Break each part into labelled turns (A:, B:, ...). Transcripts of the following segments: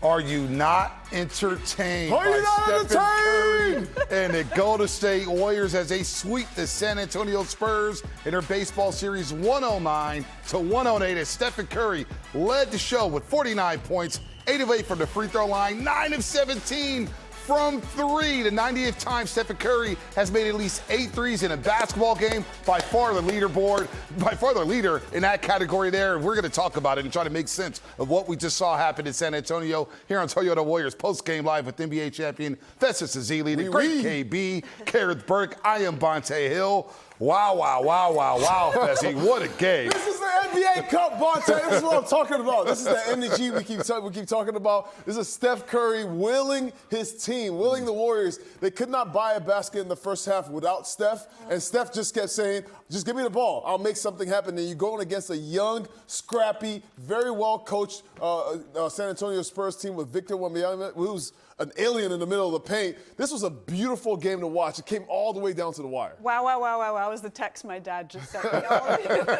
A: Are you not entertained
B: Are you not entertained?
A: And the Golden State Warriors as they sweep the San Antonio Spurs in their baseball series 109-108 as Steph Curry led the show with 49 points, 8 of 8 from the free throw line, 9 of 17 from three. The 90th time Steph Curry has made at least 8 threes in a basketball game. By far the leader in that category there. We're going to talk about it and try to make sense of what we just saw happen in San Antonio here on Toyota Warriors Postgame Live with NBA champion Festus Ezeli, the great KB, Gareth Burke. I am Bonte Hill. Wow, Fessy. What a game.
B: This is the NBA Cup, Bonte. This is what I'm talking about. This is the energy we keep talking about. This is Steph Curry willing his team, willing the Warriors. They could not buy a basket in the first half without Steph, and Steph just kept saying, just give me the ball. I'll make something happen. And you're going against a young, scrappy, very well-coached San Antonio Spurs team with Victor Wembanyama, who's an alien in the middle of the paint. This was a beautiful game to watch. It came all the way down to the wire.
C: Wow was the text my dad just sent me.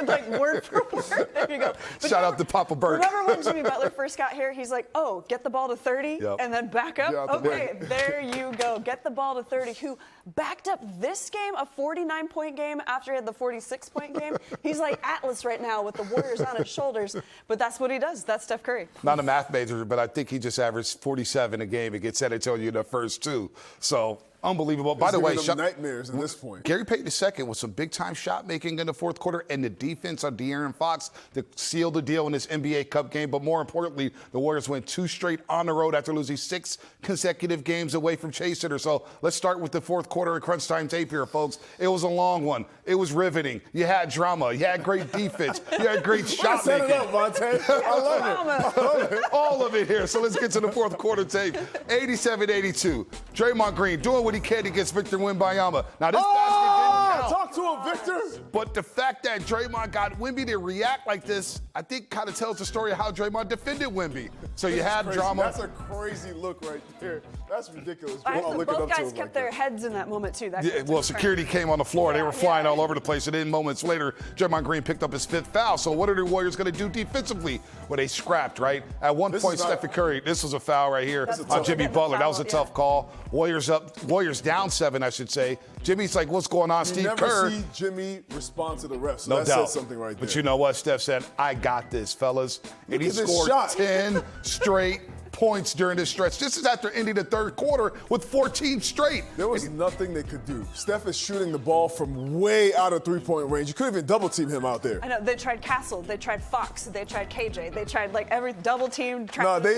C: Like word for word. There you go. But
A: Shout out to Papa Burke.
C: Remember when Jimmy Butler first got here? He's like, oh, get the ball to 30 and then back up? Okay, there you go. Get the ball to 30. Who backed up this game, a 49-point game, after he had the 46-point game? He's like Atlas right now with the Warriors on his shoulders. But that's what he does. That's Steph Curry.
A: Not a math major, but I think he just averaged 47 a game against San Antonio in the first two. So unbelievable. By the way,
B: nightmares at this point.
A: Gary Payton II with some big-time shot making in the fourth quarter, and the defense on De'Aaron Fox to seal the deal in this NBA Cup game. But more importantly, the Warriors went 2 straight on the road after losing 6 consecutive games away from Chase Center. So let's start with the fourth quarter of crunch time tape here, folks. It was a long one. It was riveting. You had drama. You had great defense. You had great shot making.
B: Set it up, Monte. I love it.
A: All of it here. So let's get to the fourth quarter tape. 87-82. Draymond Green doing what he can against Victor Wembanyama. Now, this basket didn't count.
B: Talk to him, Victor.
A: But the fact that Draymond got Wemby to react like this, I think kind of tells the story of how Draymond defended Wemby. So you had drama.
B: That's a crazy look right there. That's ridiculous.
C: Both guys kept their heads in that moment, too.
A: Well, security came on the floor. They were flying all over the place. And then moments later, Draymond Green picked up his 5th foul. So what are the Warriors going to do defensively? Well, they scrapped, right? At one point, Steph Curry, this was a foul right here on Jimmy Butler. That was a tough call. Warriors down 7, I should say. Jimmy's like, what's going on, Steve Kerr?
B: You never see Jimmy respond to the refs. So
A: no
B: that
A: doubt.
B: says something right there.
A: But you know what? Steph said, I got this, fellas. And he scored 10 straight points during this stretch. This is after ending the third quarter with 14 straight.
B: There was nothing they could do. Steph is shooting the ball from way out of three-point range. You couldn't even double-team him out there.
C: I know. They tried Castle. They tried Fox. They tried KJ. They tried, like, every double-team.
B: No, they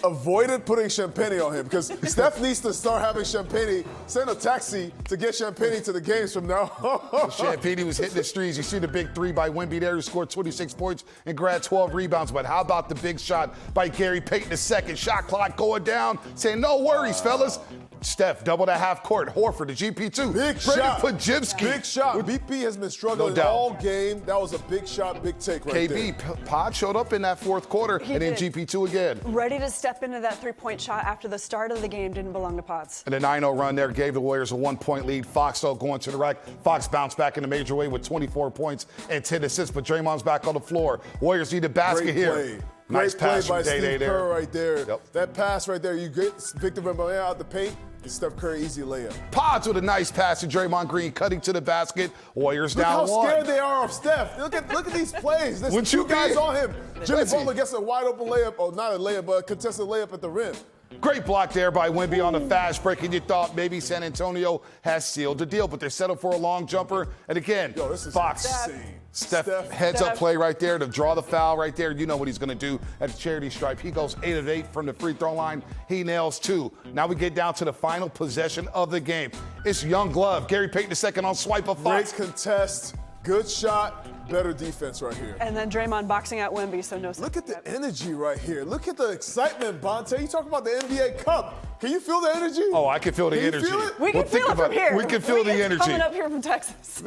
B: avoided putting Champagne on him because Steph needs to start having Champagne send a taxi to get Champagne to the games from now on.
A: Champagne was hitting the streets. You see the big 3 by Wemby there, who scored 26 points and grabbed 12 rebounds. But how about the big shot by Gary Payton II? Shot clock going down, saying, no worries, fellas. Steph, double that half court. Horford, the GP2.
B: Big shot.
A: Pajimski.
B: Big shot. BP has been struggling all game. That was a big shot, big take right there.
A: Pod showed up in that fourth quarter, and then GP2 again.
C: Ready to step into that 3-point shot after the start of the game didn't belong to Pods.
A: And the 9-0 run there gave the Warriors a 1-point lead. Fox, though, going to the rack. Fox bounced back in a major way with 24 points and 10 assists, but Draymond's back on the floor. Warriors need a basket here. Nice pass
B: by
A: from
B: Steve Kerr right there.
A: Yep.
B: That pass right there, you get Victor Wembanyama out the paint, and Steph Curry easy layup.
A: Pods with a nice pass to Draymond Green, cutting to the basket. Warriors down 1.
B: Look how scared they are of Steph. Look at these plays. There's 2 guys on him. Jimmy Butler gets a wide open layup, or not a layup, but a contested layup at the rim.
A: Great block there by Wemby on the fast break, and you thought maybe San Antonio has sealed the deal, but they settled for a long jumper. And again, Fox.
B: Insane.
A: Steph heads-up play right there to draw the foul right there. You know what he's going to do at the charity stripe. He goes 8 of 8 from the free throw line. He nails 2. Now we get down to the final possession of the game. It's Young Glove. Gary Payton II on swipe of Fox.
B: Great contest. Good shot. Better defense right here.
C: And then Draymond boxing out Wemby, so no.
B: Look at the energy right here. Look at the excitement, Bonte. You talk about the NBA Cup. Can you feel the energy?
A: Oh, I can feel the energy.
B: Feel it?
C: We can feel it from here.
A: We can feel the energy.
C: Coming up here from Texas.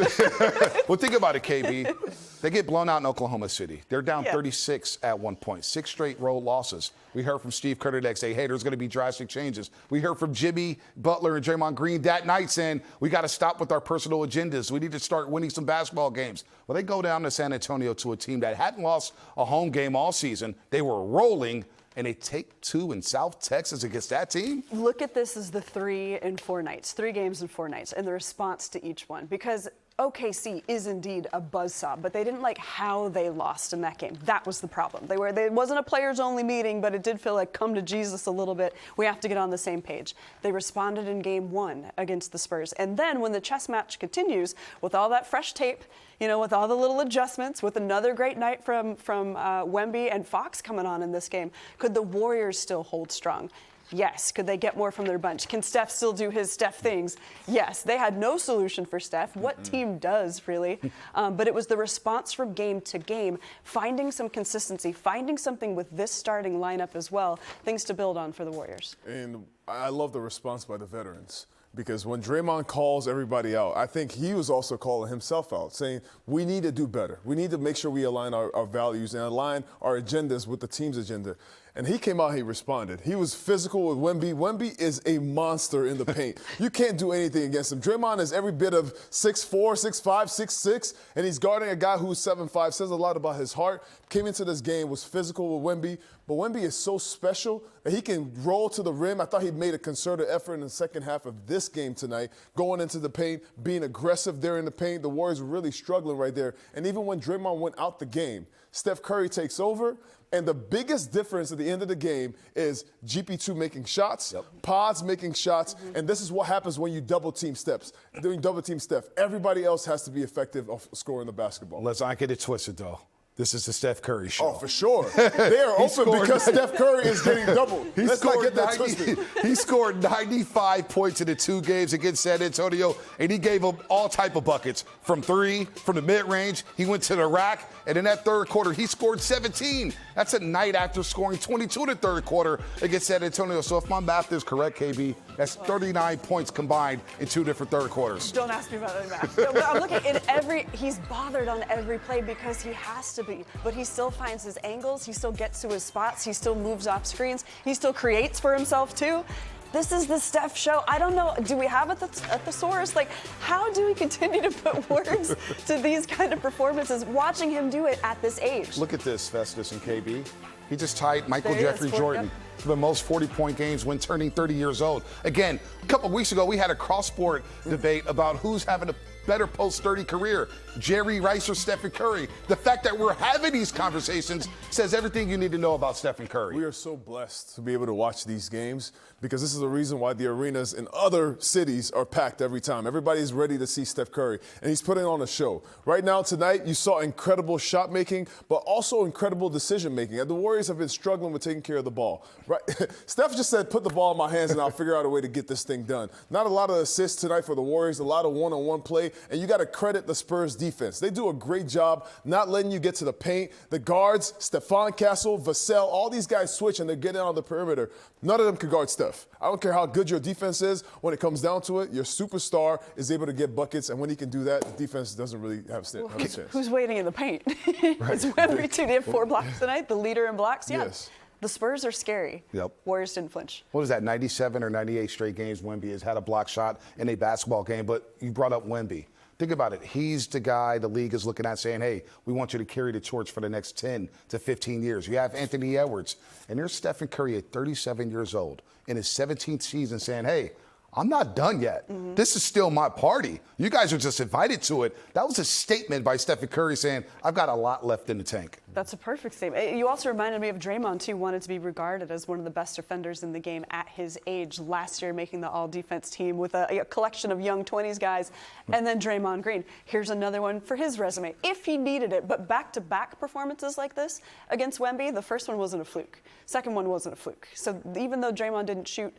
A: Well, think about it, KB. They get blown out in Oklahoma City. They're down 36 at one point. 6 straight road losses. We heard from Steve Kerr the next day, hey, there's going to be drastic changes. We heard from Jimmy Butler and Draymond Green that night saying, we got to stop with our personal agendas. We need to start winning some basketball games. Well, they go down to San Antonio to a team that hadn't lost a home game all season. They were rolling, and they take 2 in South Texas against that team?
C: Look at this as the 3 in 4 nights, 3 games in 4 nights, and the response to each one. Because OKC is indeed a buzzsaw, but they didn't like how they lost in that game. That was the problem. It wasn't a players-only meeting, but it did feel like come to Jesus a little bit. We have to get on the same page. They responded in game 1 against the Spurs. And then when the chess match continues, with all that fresh tape, with all the little adjustments, with another great night from Wemby and Fox coming on in this game, could the Warriors still hold strong? Yes. Could they get more from their bench? Can Steph still do his Steph things? Yes. They had no solution for Steph. What team does, really? But it was the response from game to game, finding some consistency, finding something with this starting lineup as well, things to build on for the Warriors.
B: And I love the response by the veterans. Because when Draymond calls everybody out, I think he was also calling himself out, saying we need to do better. We need to make sure we align our values and align our agendas with the team's agenda. And he came out, he responded. He was physical with Wemby. Wemby is a monster in the paint. You can't do anything against him. Draymond is every bit of 6'4", 6'5", 6'6", and he's guarding a guy who's 7'5", says a lot about his heart. Came into this game, was physical with Wemby, but Wemby is so special that he can roll to the rim. I thought he made a concerted effort in the second half of this game tonight, going into the paint, being aggressive there in the paint. The Warriors were really struggling right there. And even when Draymond went out the game, Steph Curry takes over. And the biggest difference at the end of the game is GP2 making shots, Pods making shots, and this is what happens when you double-team Steph. Doing double-team Steph, everybody else has to be effective of scoring the basketball.
A: Let's not get it twisted, though. This is the Steph Curry show.
B: Oh, for sure. They are open because Steph Curry is getting doubled. Let's not get that twisted.
A: He scored 95 points in the 2 games against San Antonio, and he gave them all type of buckets. From 3, from the mid-range, he went to the rack, and in that third quarter, he scored 17. That's a night after scoring 22 in the third quarter against San Antonio. So if my math is correct, KB, that's 39 points combined in 2 different third quarters.
C: Don't ask me about any math. But I'm looking at he's bothered on every play because he has to be. But he still finds his angles. He still gets to his spots. He still moves off screens. He still creates for himself, too. This is the Steph show. I don't know. Do we have a thesaurus? Like, how do we continue to put words to these kind of performances, watching him do it at this age?
A: Look at this, Festus and KB. He just tied Michael Jeffrey Jordan for the most 40-point games when turning 30 years old. Again, a couple weeks ago, we had a cross-sport debate about who's having a better post-30 career, Jerry Rice or Stephen Curry. The fact that we're having these conversations says everything you need to know about Stephen Curry.
B: We are so blessed to be able to watch these games because this is the reason why the arenas in other cities are packed every time. Everybody's ready to see Steph Curry, and he's putting on a show. Right now, tonight, you saw incredible shot making, but also incredible decision making. And the Warriors have been struggling with taking care of the ball. Right? Steph just said, put the ball in my hands and I'll figure out a way to get this thing done. Not a lot of assists tonight for the Warriors, a lot of one-on-one play, and you got to credit the Spurs defense. They do a great job not letting you get to the paint. The guards, Stephon Castle, Vassell, all these guys switch and they're getting on the perimeter. None of them can guard Steph. I don't care how good your defense is. When it comes down to it, your superstar is able to get buckets, and when he can do that, the defense doesn't really have a chance.
C: Who's waiting in the paint? It's Wemby, too. They have 4 blocks tonight, the leader in blocks. Yeah.
B: Yes.
C: The Spurs are scary.
A: Yep.
C: Warriors didn't flinch.
A: What is that, 97 or 98 straight games Wemby has had a block shot in a basketball game? But you brought up Wemby. Think about it. He's the guy the league is looking at saying, hey, we want you to carry the torch for the next 10 to 15 years. You have Anthony Edwards. And there's Stephen Curry at 37 years old in his 17th season saying, hey, I'm not done yet. This is still my party. You guys are just invited to it. That was a statement by Stephen Curry saying, I've got a lot left in the tank.
C: That's a perfect statement. You also reminded me of Draymond, too, wanted to be regarded as one of the best defenders in the game at his age last year, making the all-defense team with a collection of young 20s guys. And then Draymond Green. Here's another one for his resume, if he needed it. But back-to-back performances like this against Wemby, the first one wasn't a fluke. Second one wasn't a fluke. So even though Draymond didn't shoot,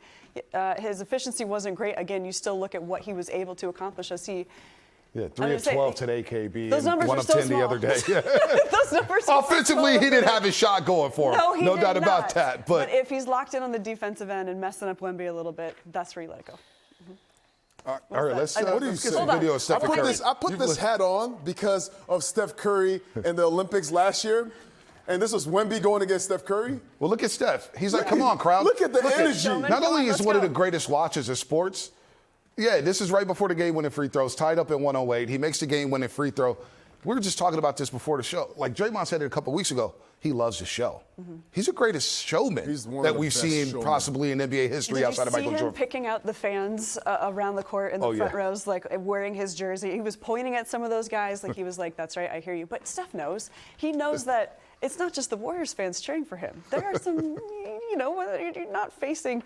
C: his efficiency wasn't great. Again, you still look at what he was able to accomplish as he.
A: Yeah, 3 of 12 today, KB.
C: Those numbers
A: 1
C: are
A: of
C: so
A: 10
C: small.
A: the other day.
C: Those numbers are
A: Offensively, he didn't have his shot going for him. No doubt about that. But
C: if he's locked in on the defensive end and messing up Wemby a little bit, that's where you let it go.
A: All right, let's get some
C: Hold
A: video
C: on.
A: of Stephen Curry.
B: I put this hat on because of Steph Curry and the Olympics last year. And this was Wemby going against Steph Curry.
A: Well, look at Steph. He's like, come on, crowd.
B: Look at the energy.
A: Not only is one of the greatest watches of sports, yeah, this is right before the game-winning free throws, tied up at 108. He makes the game-winning free throw. we were just talking about this before the show. Like Draymond said it a couple weeks ago, he loves the show. He's the greatest showman that we've seen possibly in NBA history outside of Michael Jordan.
C: Did you see him picking out the fans around the court in the front rows, like wearing his jersey? He was pointing at some of those guys, like he was like, "That's right, I hear you." But Steph knows. He knows that it's not just the Warriors fans cheering for him. There are some, you know, you're not facing.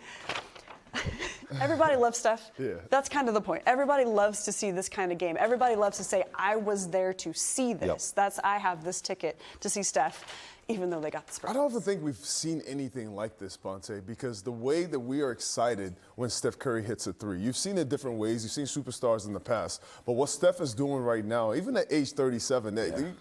C: Everybody loves Steph.
B: Yeah.
C: That's kind of the point. Everybody loves to see this kind of game. Everybody loves to say, I was there to see this. I have this ticket to see Steph, even though they got the Spurs.
B: I don't even think we've seen anything like this, Bonte, because the way that we are excited when Steph Curry hits a three, you've seen it different ways. You've seen superstars in the past. But what Steph is doing right now, even at age 37, age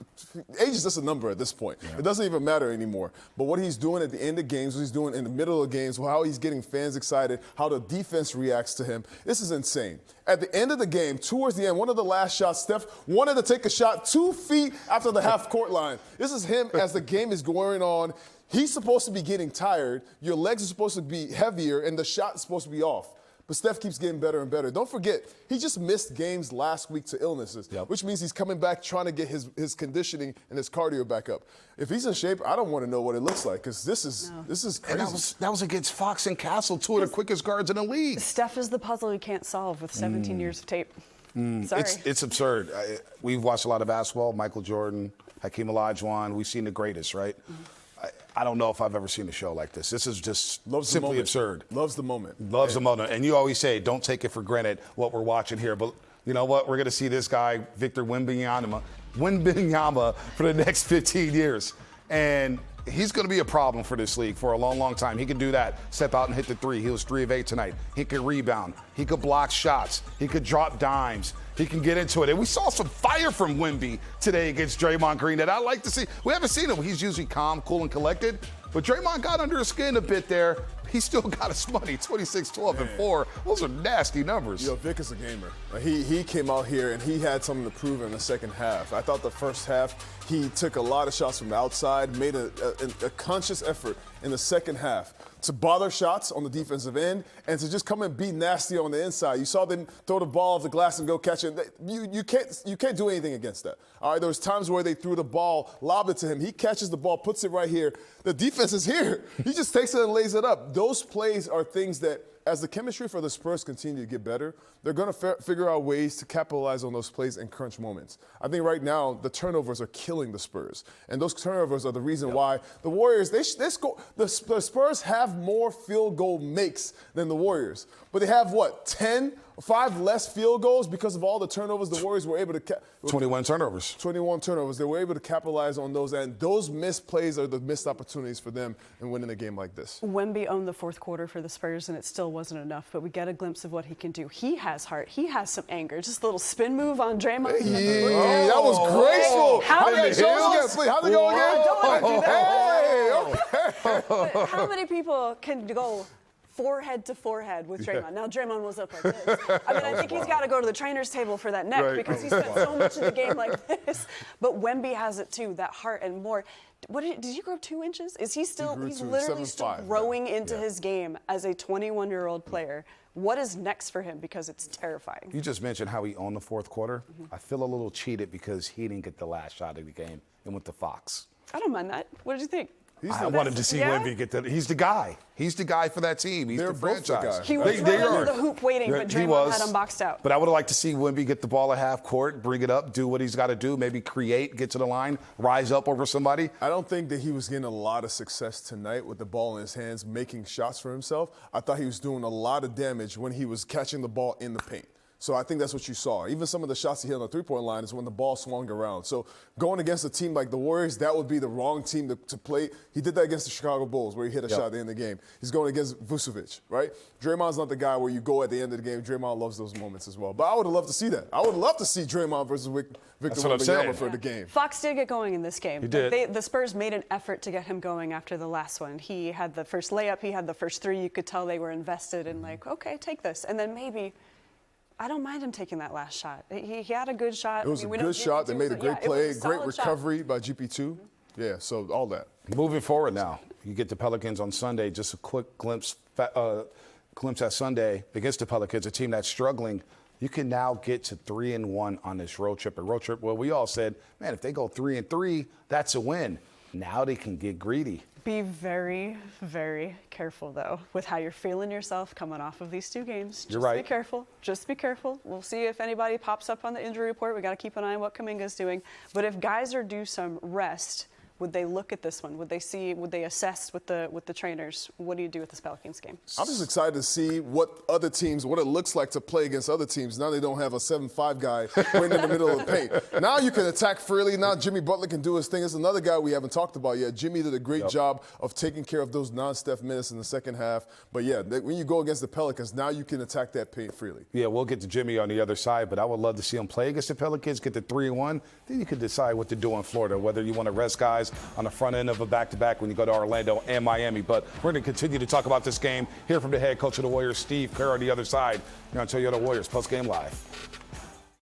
B: is just a number at this point. It doesn't even matter anymore. But what he's doing at the end of games, what he's doing in the middle of games, how he's getting fans excited, how the defense reacts to him, this is insane. At the end of the game, towards the end, one of the last shots, Steph wanted to take a shot 2 feet after the half-court line. This is him as the game is going on. He's supposed to be getting tired. Your legs are supposed to be heavier, and the shot is supposed to be off. But Steph keeps getting better and better. Don't forget, he just missed games last week to illnesses, which means he's coming back trying to get his conditioning and his cardio back up. If he's in shape, I don't want to know what it looks like because this is crazy.
A: And that was against Fox and Castle, two of the quickest guards in the league.
C: Steph is the puzzle you can't solve with 17 years of tape. Sorry.
A: It's absurd. We've watched a lot of basketball. Michael Jordan, Hakeem Olajuwon. We've seen the greatest, right? I don't know if I've ever seen a show like this. This is just simply absurd.
B: Loves the moment.
A: Loves the moment. And you always say, don't take it for granted what we're watching here. But you know what? We're going to see this guy, Victor Wembanyama, for the next 15 years. And he's going to be a problem for this league for a long, long time. He can do that. Step out and hit the three. He was 3 of 8 tonight. He could rebound. He could block shots. He could drop dimes. He can get into it. And we saw some fire from Wemby today against Draymond Green that I like to see. We haven't seen him. He's usually calm, cool, and collected. But Draymond got under his skin a bit there. He still got his money, 26, 12, and 4. Those are nasty numbers.
B: Yo, Vic is a gamer. He came out here and he had something to prove in the second half. I thought the first half he took a lot of shots from the outside, made a conscious effort in the second half to bother shots on the defensive end and to just come and be nasty on the inside. You saw them throw the ball off the glass and go catch it. You can't do anything against that. All right, there was times where they threw the ball, lobbed it to him. He catches the ball, puts it right here. The defense is here. He just takes it and lays it up. Those plays are things that, as the chemistry for the Spurs continue to get better, they're going to figure out ways to capitalize on those plays in crunch moments. I think right now the turnovers are killing the Spurs, and those turnovers are the reason why the Warriors the Spurs have more field goal makes than the Warriors, but they have 5 less field goals because of all the turnovers the Warriors were able to
A: 21 turnovers.
B: 21 turnovers. They were able to capitalize on those, and those missed plays are the missed opportunities for them in winning a game like this.
C: Wemby owned the fourth quarter for the Spurs, and it still wasn't enough, but we get a glimpse of what he can do. He has heart. He has some anger. Just a little spin move on Draymond.
B: Hey, that was graceful. How did it go again?
C: I don't want to do that.
B: Hey, okay.
C: But how many people can go forehead to forehead with Draymond? Now, Draymond was up like this. I mean, I think he's got to go to the trainer's table for that neck because he spent so much of the game like this. But Wemby has it too, that heart and more. Did he grow 2 inches? Is he still? He's literally still growing into his game as a 21-year-old player. What is next for him? Because it's terrifying.
A: You just mentioned how he owned the fourth quarter. I feel a little cheated because he didn't get the last shot of the game and went to Fox.
C: I don't mind that. What did you think?
A: I wanted to see Wemby get that. He's the guy. He's the guy for that team. He's the franchise.
C: He was right under the hoop waiting, but Draymond had him boxed out.
A: But I would have liked to see Wemby get the ball at half court, bring it up, do what he's got to do, maybe create, get to the line, rise up over somebody.
B: I don't think that he was getting a lot of success tonight with the ball in his hands, making shots for himself. I thought he was doing a lot of damage when he was catching the ball in the paint. So I think that's what you saw. Even some of the shots he hit on the three-point line is when the ball swung around. So going against a team like the Warriors, that would be the wrong team to play. He did that against the Chicago Bulls where he hit a shot at the end of the game. He's going against Vucevic, right? Draymond's not the guy where you go at the end of the game. Draymond loves those moments as well. But I would have loved to see that. I would love to see Draymond versus Victor Wembanyama for the game.
C: Fox did get going in this game.
A: He did.
C: The Spurs made an effort to get him going after the last one. He had the first layup. He had the first 3. You could tell they were invested in okay, take this. And then maybe – I don't mind him taking that last shot. He had a good shot.
B: It was a good shot. They made a great play, great recovery by GP2. Yeah, so all that.
A: Moving forward now, you get the Pelicans on Sunday. Just a quick glimpse at Sunday against the Pelicans, a team that's struggling. you can now get to 3-1 on this road trip. A road trip where we all said, man, if they go 3-3, that's a win. Now they can get greedy.
C: Be very, very careful, though, with how you're feeling yourself coming off of these 2 games.
A: You're right.
C: Just be careful. Just be careful. We'll see if anybody pops up on the injury report. We got to keep an eye on what Kuminga's doing. But if guys are due some rest, would they look at this one? Would they assess with the trainers? What do you do with this Pelicans game?
B: I'm just excited to see what it looks like to play against other teams. Now they don't have a 7'5" guy right in the middle of the paint. Now you can attack freely. Now Jimmy Butler can do his thing. It's another guy we haven't talked about yet. Jimmy did a great job of taking care of those non-Steph minutes in the second half. But yeah, when you go against the Pelicans, now you can attack that paint freely.
A: Yeah, we'll get to Jimmy on the other side, but I would love to see him play against the Pelicans, get to 3-1. Then you can decide what to do in Florida, whether you want to rest guys on the front end of a back-to-back when you go to Orlando and Miami. But we're going to continue to talk about this game. Hear from the head coach of the Warriors, Steve Kerr, on the other side. Here on Toyota Warriors Postgame Live.